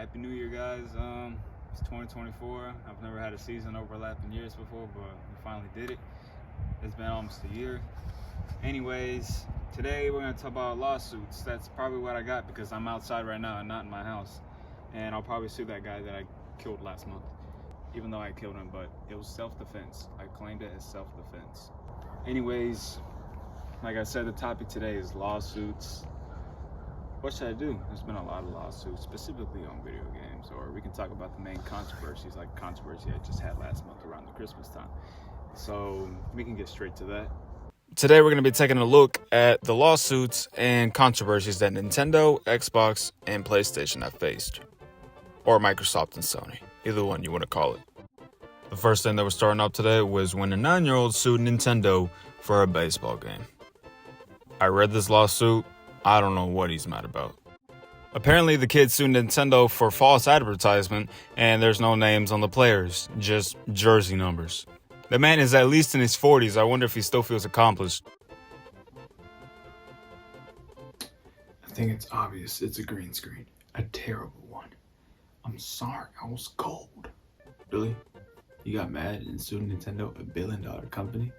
Happy New Year, guys. It's 2024. I've never had a season overlapping years before, but we finally did it. It's been almost a year. Anyways, today we're going to talk about lawsuits. That's probably what I got because I'm outside right now and not in my house. And I'll probably sue that guy that I killed last month, even though I killed him, but it was self-defense. I claimed it as self-defense. Anyways, like I said, the topic today is lawsuits. What should I do? There's been a lot of lawsuits, specifically on video games, or we can talk about the main controversies, like controversy I just had last month around the Christmas time. So we can get straight to that. Today we're going to be taking a look at the lawsuits and controversies that Nintendo, Xbox, and PlayStation have faced. Or Microsoft and Sony, either one you want to call it. The first thing that we're starting up today was when a 9-year-old sued Nintendo for a baseball game. I read this lawsuit. I don't know what he's mad about. Apparently, the kid sued Nintendo for false advertisement, and there's no names on the players, just jersey numbers. The man is at least in his 40s. I wonder if he still feels accomplished. I think it's obvious it's a green screen. A terrible one. I'm sorry, I was cold. Really? You got mad and sued Nintendo, a billion-dollar company,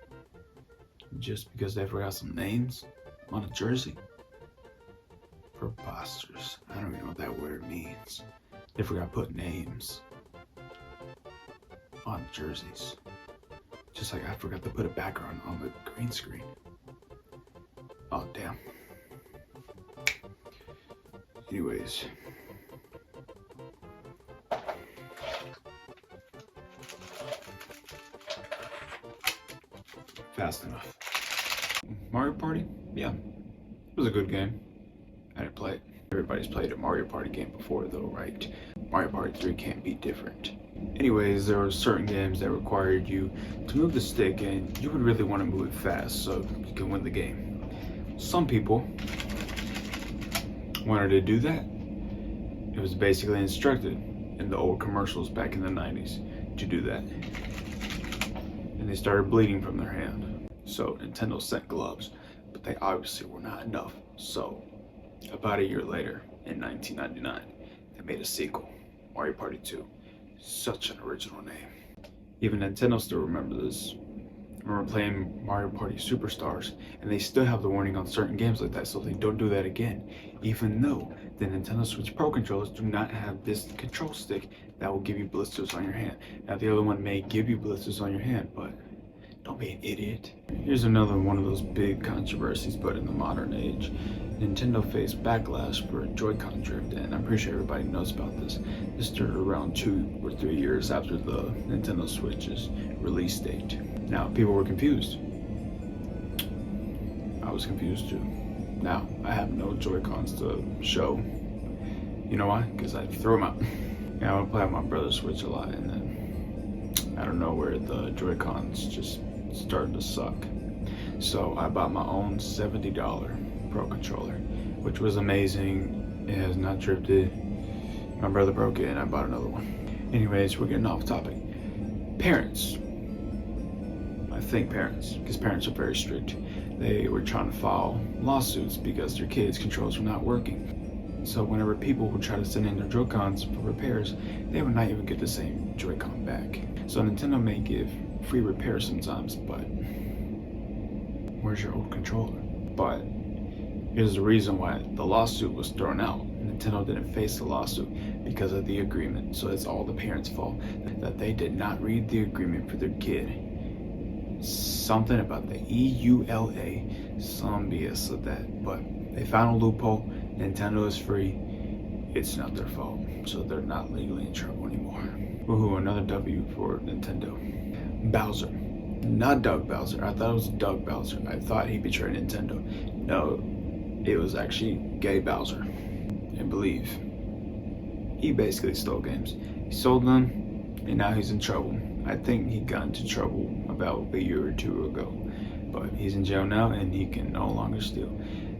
just because they forgot some names on a jersey? Preposterous. I don't even know what that word means. They forgot to put names on jerseys. Just like I forgot to put a background on the green screen. Oh, damn. Anyways. Fast enough. Mario Party? Yeah. It was a good game. I didn't play it. Everybody's played a Mario Party game before though, right? Mario Party 3 can't be different. Anyways, there were certain games that required you to move the stick and you would really want to move it fast so you can win the game. Some people wanted to do that. It was basically instructed in the old commercials back in the 90s to do that. And they started bleeding from their hand. So Nintendo sent gloves, but they obviously were not enough. So about a year later, in 1999, they made a sequel, Mario Party 2. Such an original name. Even Nintendo still remember this. I remember playing Mario Party Superstars, and they still have the warning on certain games like that, so they don't do that again. Even though the Nintendo Switch Pro controllers do not have this control stick that will give you blisters on your hand. Now the other one may give you blisters on your hand, but don't be an idiot. Here's another one of those big controversies, but in the modern age. Nintendo faced backlash for Joy-Con drift, and I'm pretty sure everybody knows about this. This started around 2 or 3 years after the Nintendo Switch's release date. Now, people were confused. I was confused too. Now, I have no Joy-Cons to show. You know why? Because I threw them out. Yeah, I would play on my brother's Switch a lot, and then I don't know where the Joy-Cons just started to suck. So I bought my own $70 Pro controller, which was amazing. It has not drifted. My brother broke it and I bought another one. Anyways, we're getting off topic. Parents. I think parents, because parents are very strict. They were trying to file lawsuits because their kids' controls were not working. So whenever people would try to send in their Joy-Cons for repairs, they would not even get the same Joy-Con back. So Nintendo may give free repairs sometimes, but where's your old controller? But here's the reason why the lawsuit was thrown out. Nintendo didn't face the lawsuit because of the agreement. So it's all the parents' fault that they did not read the agreement for their kid. Something about the EULA, some BS of that. But they found a loophole. Nintendo is free. It's not their fault. So they're not legally in trouble anymore. Woohoo, another W for Nintendo. Bowser. Not Doug Bowser. I thought it was Doug Bowser. I thought he betrayed Nintendo. No, it was actually Gay Bowser. I believe. He basically stole games. He sold them, and now he's in trouble. I think he got into trouble about a year or two ago. But he's in jail now, and he can no longer steal.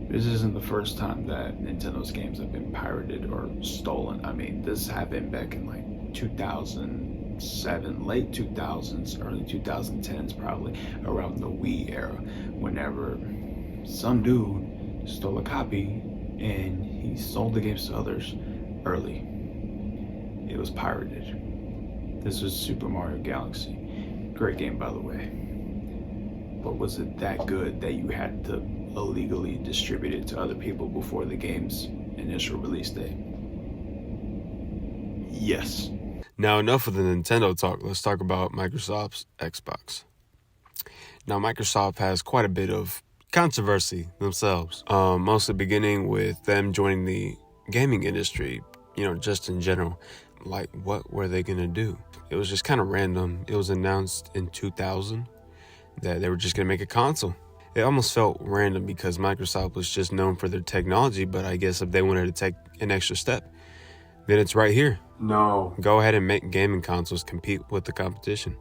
This isn't the first time that Nintendo's games have been pirated or stolen. I mean, this happened back in like 2007, late 2000s, early 2010s probably, around the Wii era, whenever some dude stole a copy and he sold the games to others early. it was pirated. This was Super Mario Galaxy. Great game, by the way. But was it that good that you had to illegally distribute it to other people before the game's initial release date? Yes. Now, enough of the Nintendo talk. Let's talk about Microsoft's Xbox. Now, Microsoft has quite a bit of controversy themselves, mostly beginning with them joining the gaming industry, just in general. Like, what were they going to do? It was just kind of random. It was announced in 2000 that they were just going to make a console. It almost felt random because Microsoft was just known for their technology, but I guess if they wanted to take an extra step, then it's right here. No. Go ahead and make gaming consoles compete with the competition.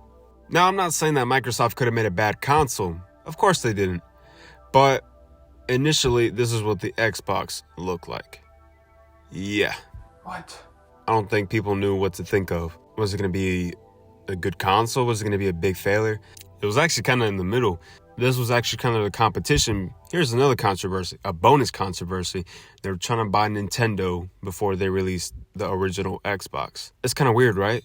Now, I'm not saying that Microsoft could have made a bad console. Of course they didn't. But initially, this is what the Xbox looked like. Yeah. What? I don't think people knew what to think of. Was it going to be a good console? Was it going to be a big failure? It was actually kind of in the middle. This was actually kind of the competition. Here's another controversy, a bonus controversy. They were trying to buy Nintendo before they released the original Xbox. It's kind of weird, right?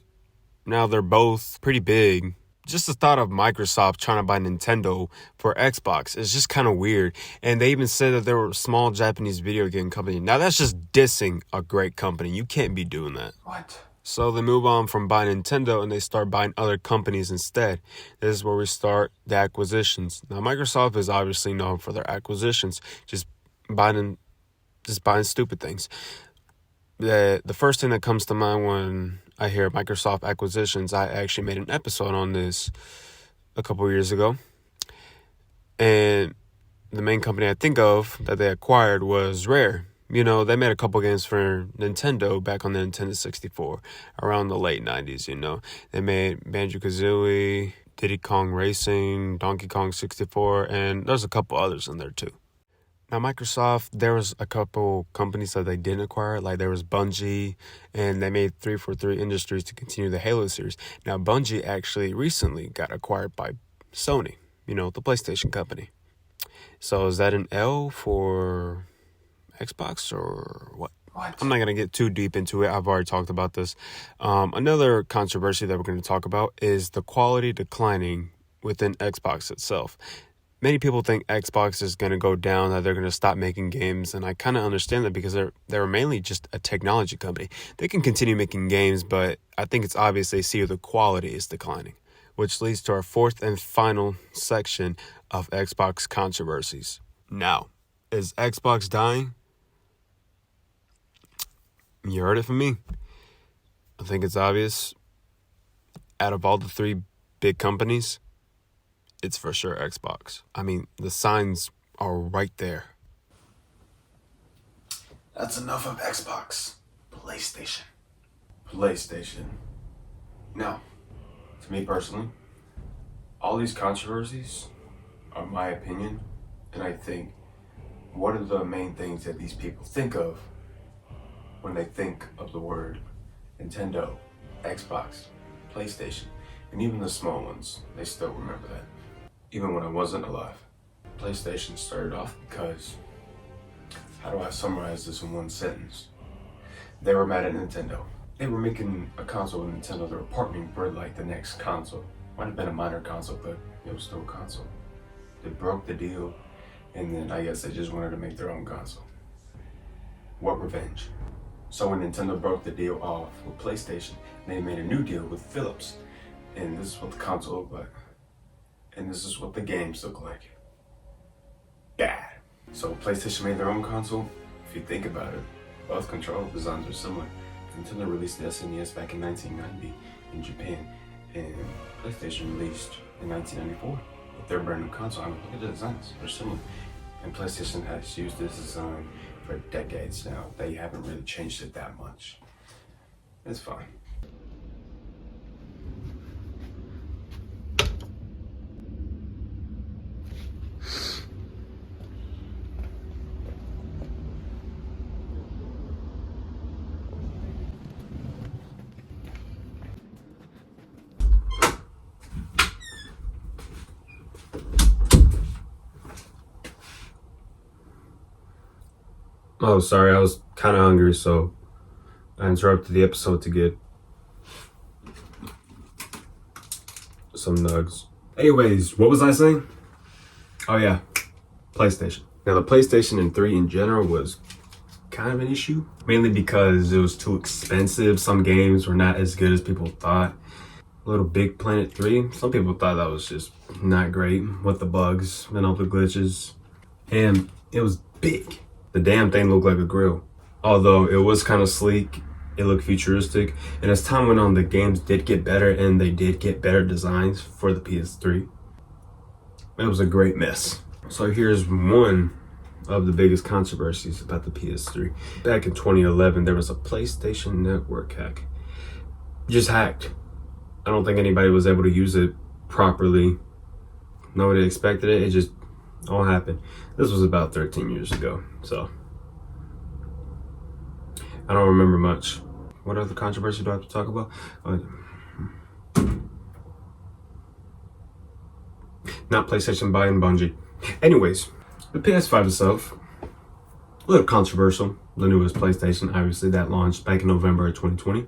Now they're both pretty big. Just the thought of Microsoft trying to buy Nintendo for Xbox is just kind of weird. And they even said that they were a small Japanese video game company. Now that's just dissing a great company. You can't be doing that. What? So they move on from buying Nintendo and they start buying other companies instead. This is where we start the acquisitions. Now Microsoft is obviously known for their acquisitions, just buying stupid things. The first thing that comes to mind when I hear Microsoft acquisitions, I actually made an episode on this a couple years ago. And the main company I think of that they acquired was Rare. They made a couple games for Nintendo back on the Nintendo 64 around the late 90s, They made Banjo-Kazooie, Diddy Kong Racing, Donkey Kong 64, and there's a couple others in there too. Now, Microsoft, there was a couple companies that they didn't acquire, like there was Bungie, and they made 343 Industries to continue the Halo series. Now, Bungie actually recently got acquired by Sony, the PlayStation company. So is that an L for Xbox or what? I'm not going to get too deep into it. I've already talked about this. Another controversy that we're going to talk about is the quality declining within Xbox itself. Many people think Xbox is going to go down, that they're going to stop making games, and I kind of understand that because they're mainly just a technology company. They can continue making games, but I think it's obvious they see the quality is declining, which leads to our fourth and final section of Xbox controversies. Now, is Xbox dying? You heard it from me. I think it's obvious. Out of all the three big companies, it's for sure Xbox. I mean, the signs are right there. That's enough of Xbox. PlayStation. Now, to me personally, all these controversies are my opinion, and I think what are the main things that these people think of when they think of the word Nintendo, Xbox, PlayStation, and even the small ones, they still remember that. Even when I wasn't alive, PlayStation started off because, how do I summarize this in one sentence? They were mad at Nintendo. They were making a console with Nintendo. They were partnering for like the next console. Might have been a minor console, but it was still a console. They broke the deal, and then I guess they just wanted to make their own console. What revenge? So when Nintendo broke the deal off with PlayStation, they made a new deal with Philips. And this is what the console looked like. And this is what the games look like. Bad. So PlayStation made their own console. If you think about it, both control designs are similar. Nintendo released the SNES back in 1990 in Japan, and PlayStation released in 1994 with their brand new console. I mean, look at the designs, they're similar. And PlayStation has used this design for decades now. They haven't really changed it that much. It's fine. Oh, sorry, I was kind of hungry, so I interrupted the episode to get some nugs. Anyways, what was I saying? Oh yeah, PlayStation. Now the PlayStation 3 in general was kind of an issue, mainly because it was too expensive. Some games were not as good as people thought. Little Big Planet 3, some people thought that was just not great with the bugs and all the glitches. And it was big. The damn thing looked like a grill. Although it was kind of sleek, it looked futuristic. And as time went on, the games did get better and they did get better designs for the PS3. It was a great mess. So here's one of the biggest controversies about the PS3. Back in 2011, there was a PlayStation Network hack. Just hacked. I don't think anybody was able to use it properly. Nobody expected it. It just all happened. This was about 13 years ago, so I don't remember much. What other controversy do I have to talk about? Not PlayStation buying Bungie. Anyways, the PS5 itself, a little controversial. The newest PlayStation, obviously, that launched back in November of 2020.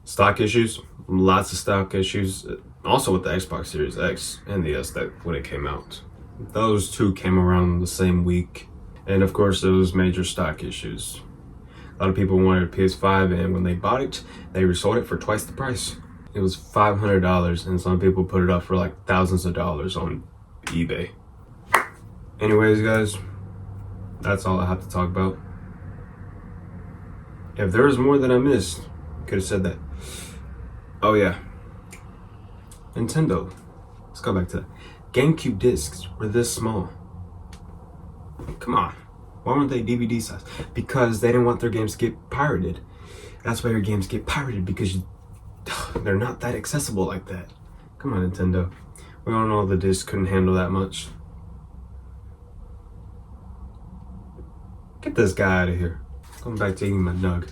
Stock issues, lots of stock issues. Also with the Xbox Series X and the S that when it came out. Those two came around the same week. And of course, there was major stock issues. A lot of people wanted a PS5, and when they bought it, they resold it for twice the price. It was $500, and some people put it up for like thousands of dollars on eBay. Anyways, guys, that's all I have to talk about. If there was more that I missed, I could have said that. Oh yeah, Nintendo. Let's go back to that. GameCube discs were this small. Come on, why weren't they DVD size? Because they didn't want their games to get pirated. That's why your games get pirated, because they're not that accessible like that. Come on, Nintendo. We all know the disc couldn't handle that much. Get this guy out of here. Going back to eating my nug.